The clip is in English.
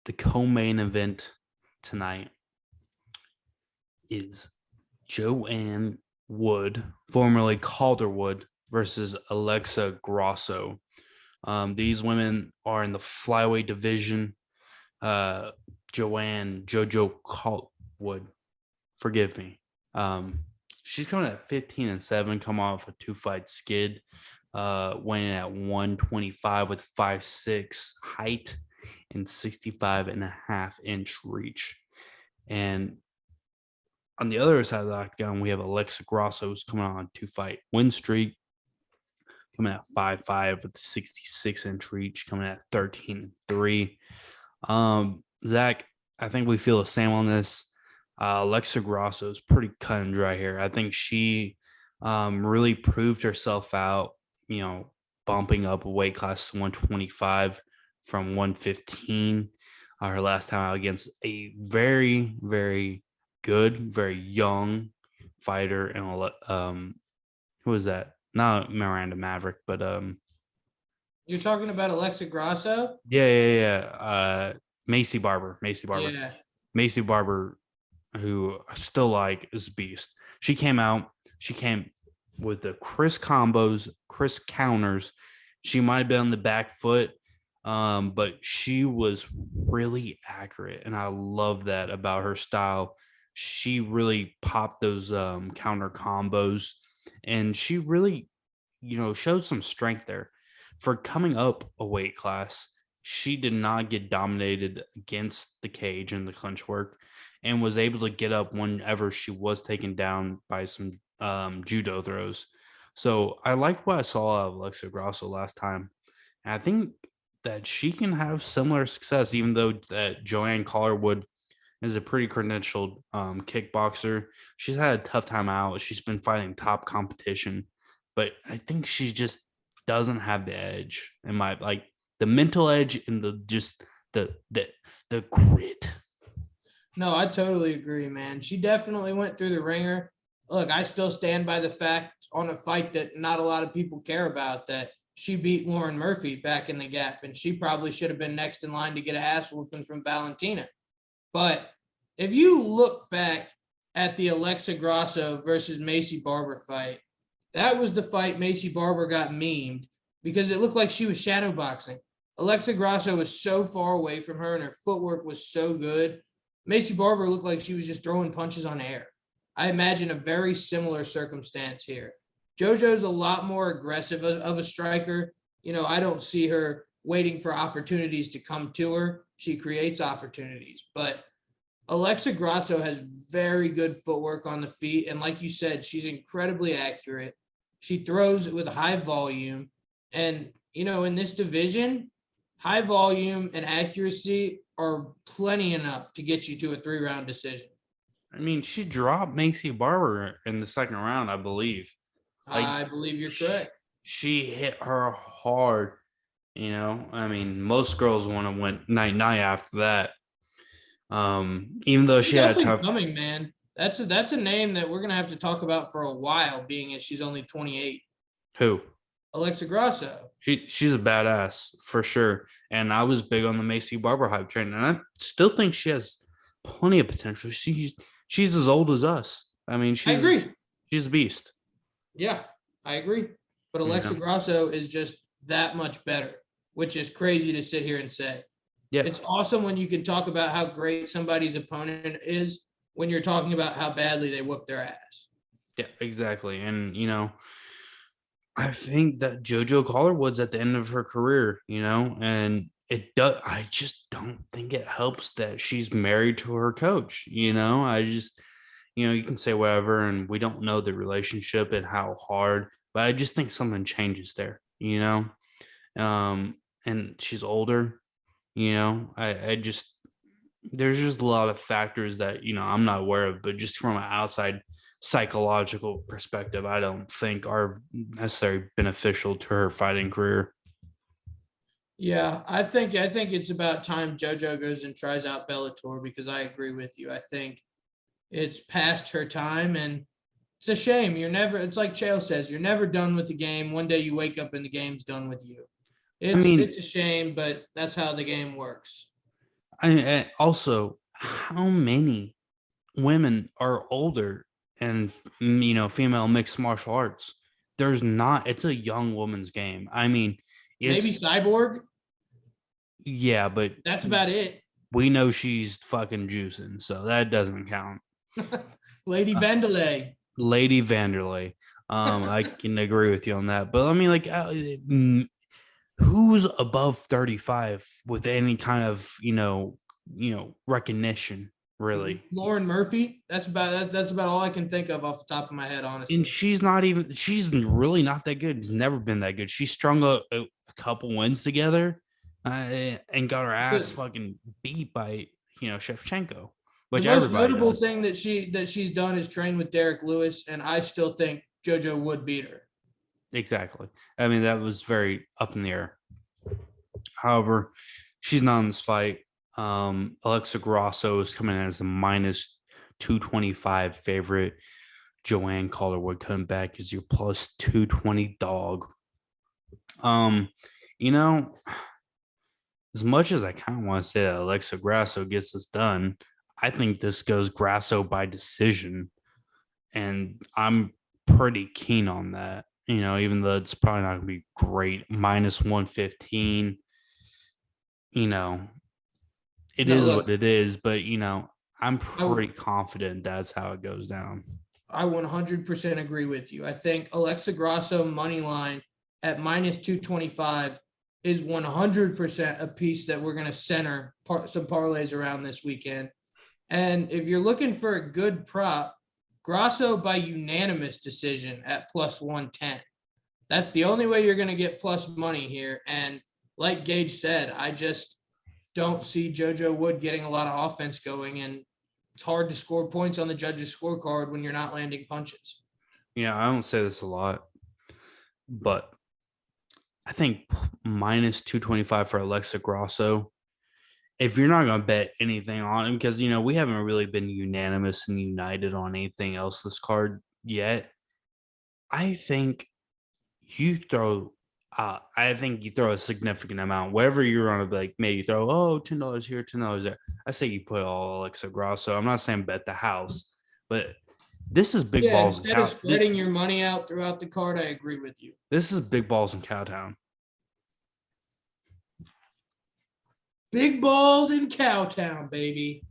the co-main event tonight is Joanne Wood, formerly Calderwood, versus Alexa Grasso. These women are in the flyweight division. Joanne JoJo Calderwood, forgive me. She's coming at 15-7, come off a 2-fight skid, weighing at 125 with 5'6" height and 65.5-inch reach. And on the other side of the octagon, we have Alexa Grasso, who's coming on a 2-fight win streak, coming at 5'5" with 66-inch reach, coming at 13-3. Zach, I think we feel the same on this. Alexa Grasso is pretty cut and dry here. I think she really proved herself out, bumping up a weight class to 125 from 115. Her last time out against a very, very good, very young fighter. And who was that? Not Miranda Maverick, but you're talking about Alexa Grasso? Yeah. Macy Barber. Yeah. Macy Barber, who I still like, is a beast. She came with the Chris combos, Chris counters. She might have been on the back foot, but she was really accurate, and I love that about her style. She really popped those counter combos, and she really, showed some strength there. For coming up a weight class, she did not get dominated against the cage and the clinch work, and was able to get up whenever she was taken down by some judo throws. So I like what I saw of Alexa Grasso last time. And I think that she can have similar success, even though that Joanne Calderwood is a pretty credentialed kickboxer. She's had a tough time out. She's been fighting top competition, but I think she just doesn't have the edge in the mental edge and the grit. No, I totally agree, man. She definitely went through the ringer. Look, I still stand by the fact on a fight that not a lot of people care about, that she beat Lauren Murphy back in the gap, and she probably should have been next in line to get an ass whooping from Valentina. But if you look back at the Alexa Grasso versus Macy Barber fight, that was the fight Macy Barber got memed because it looked like she was shadowboxing. Alexa Grasso was so far away from her, and her footwork was so good. Macy Barber looked like she was just throwing punches on air. I imagine a very similar circumstance here. JoJo's a lot more aggressive of a striker. I don't see her waiting for opportunities to come to her. She creates opportunities. But Alexa Grasso has very good footwork on the feet. And like you said, she's incredibly accurate. She throws with high volume. And, in this division, high volume and accuracy are plenty enough to get you to a 3-round decision. I mean, she dropped Macy Barber in the second round, I believe. I believe you're correct. She hit her hard. Most girls want to win night after that. Even though she had a tough coming, man. That's a name that we're gonna have to talk about for a while, being as she's only 28. Who? Alexa Grasso. She's a badass for sure. And I was big on the Macy Barber hype train, and I still think she has plenty of potential. She's as old as us. I agree. She's a beast. Yeah, I agree. But Alexa Grasso is just that much better, which is crazy to sit here and say. Yeah. It's awesome when you can talk about how great somebody's opponent is when you're talking about how badly they whoop their ass. Yeah, exactly. And, I think that JoJo Calderwood's at the end of her career, and I just don't think it helps that she's married to her coach. I just, you can say whatever, and we don't know the relationship and how hard, but I just think something changes there, and she's older, there's just a lot of factors that, I'm not aware of, but just from an outside psychological perspective, I don't think are necessarily beneficial to her fighting career. Yeah, I think it's about time JoJo goes and tries out Bellator, because I agree with you. I think it's past her time, and it's a shame. It's like Chael says, you're never done with the game. One day you wake up and the game's done with you. It's a shame, but that's how the game works. And also, how many women are older and female mixed martial arts? There's not. It's a young woman's game. I mean, Maybe it's Cyborg. yeah, but That's about it. we know she's fucking juicing, so that doesn't count. Lady Vandelay. Lady Vanderlei. I can agree with you on that, but I mean, like, who's above 35 with any kind of recognition, really? Lauren Murphy. That's about all I can think of off the top of my head, And honestly. she's really not that good. She's never been that good. She strung a couple wins together and got her ass fucking beat by Shevchenko, The which most everybody notable does. thing that she's done is train with Derek Lewis, and I still think JoJo would beat her. Exactly. I mean, that was very up in the air. However, she's not in this fight. Alexa Grasso is coming in as a minus 225 favorite. Joanne Calderwood coming back as your plus 220 dog. Um, you know, as much as I kind of want to say that Alexa Grasso gets this done, I think this goes Grasso by decision. And I'm pretty keen on that. Even though it's probably not going to be great. Minus 115. It No, is look, what it is, but I'm I, pretty confident that's how it goes down. I 100% agree with you. I think Alexa Grasso money line at minus 225 is 100% a piece that we're going to center some parlays around this weekend. And if you're looking for a good prop, Grasso by unanimous decision at plus 110. That's the only way you're going to get plus money here. And like Gage said, I just don't see JoJo Wood getting a lot of offense going. And it's hard to score points on the judges' scorecard when you're not landing punches. I don't say this a lot, but I think minus 225 for Alexa Grasso. If you're not going to bet anything on him, because, we haven't really been unanimous and united on anything else this card yet, I think you throw a significant amount. Whatever you're on, like maybe throw $10 here, $10 there. I say you put all Alexa Grasso. I'm not saying bet the house, but this is big Yeah, balls in instead of cow. spreading your money out throughout the card, I agree with you. This is big balls in Cowtown. Big balls in Cowtown, baby.